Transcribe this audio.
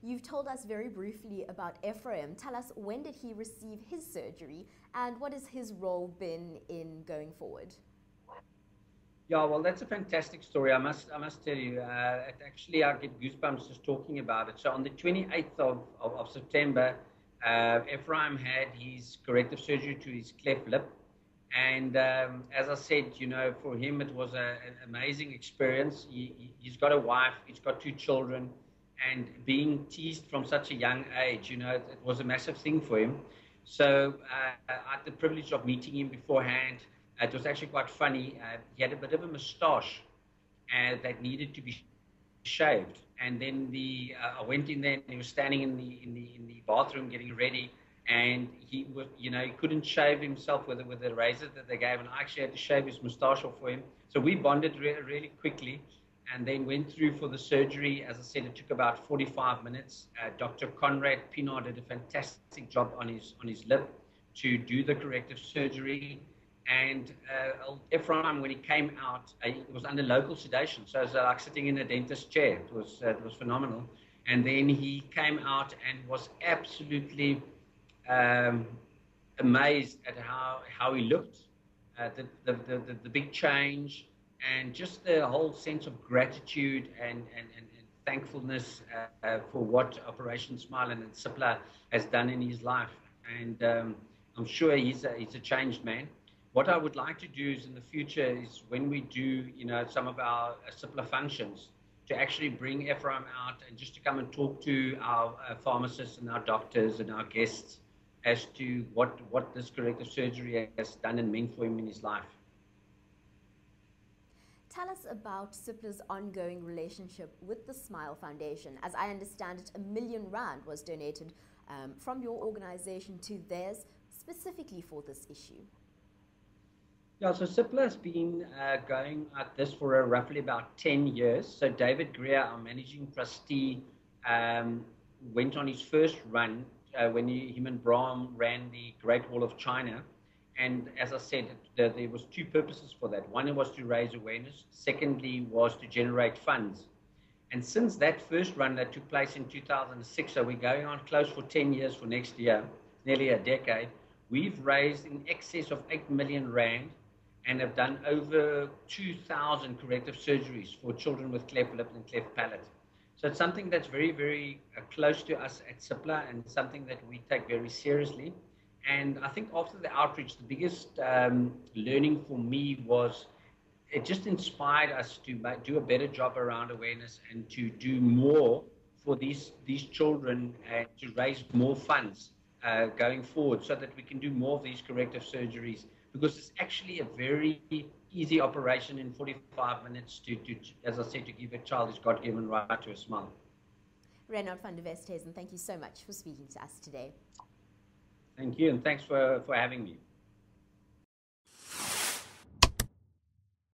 You've told us very briefly about Ephraim. Tell us, when did he receive his surgery and what has his role been in going forward? Yeah, well, that's a fantastic story. I must tell you. Actually, I get goosebumps just talking about it. So on the 28th of September, Ephraim had his corrective surgery to his cleft lip. And as I said, for him, it was an amazing experience. He's got a wife, he's got two children, and being teased from such a young age, it was a massive thing for him. So I had the privilege of meeting him beforehand. It was actually quite funny. He had a bit of a moustache that needed to be shaved. And then I went in there and he was standing in the bathroom getting ready, and he was, he couldn't shave himself with the razor that they gave, and I actually had to shave his moustache off for him. So we bonded really quickly, and then went through for the surgery. As I said, it took about 45 minutes. Dr. Conrad Pienaar did a fantastic job on his lip to do the corrective surgery. And Ephraim, when he came out, he was under local sedation, so it was like sitting in a dentist's chair. It was phenomenal. And then he came out and was absolutely um, amazed at how he looked, the big change, and just the whole sense of gratitude and thankfulness for what Operation Smile and Sipla has done in his life. And I'm sure he's a changed man. What I would like to do is in the future is when we do, some of our Sipla functions, to actually bring Ephraim out and just to come and talk to our pharmacists and our doctors and our guests as to what this corrective surgery has done and meant for him in his life. Tell us about Sipla's ongoing relationship with the Smile Foundation. As I understand it, R1 million was donated from your organization to theirs specifically for this issue. Yeah, so Sipla has been going at this for roughly about 10 years. So David Greer, our managing trustee, went on his first run when him and Brahm ran the Great Wall of China. And as I said, there was two purposes for that. One was to raise awareness. Secondly was to generate funds. And since that first run that took place in 2006, so we're going on close for 10 years for next year, nearly a decade, we've raised in excess of R8 million and have done over 2,000 corrective surgeries for children with cleft lip and cleft palate. So it's something that's very, very close to us at Sipla and something that we take very seriously. And I think after the outreach, the biggest learning for me was it just inspired us to do a better job around awareness and to do more for these children and to raise more funds going forward so that we can do more of these corrective surgeries, because it's actually a very easy operation in 45 minutes to as I said, to give a child his God-given right to a smile. Reinout van der Westhuizen, thank you so much for speaking to us today. Thank you, and thanks for having me.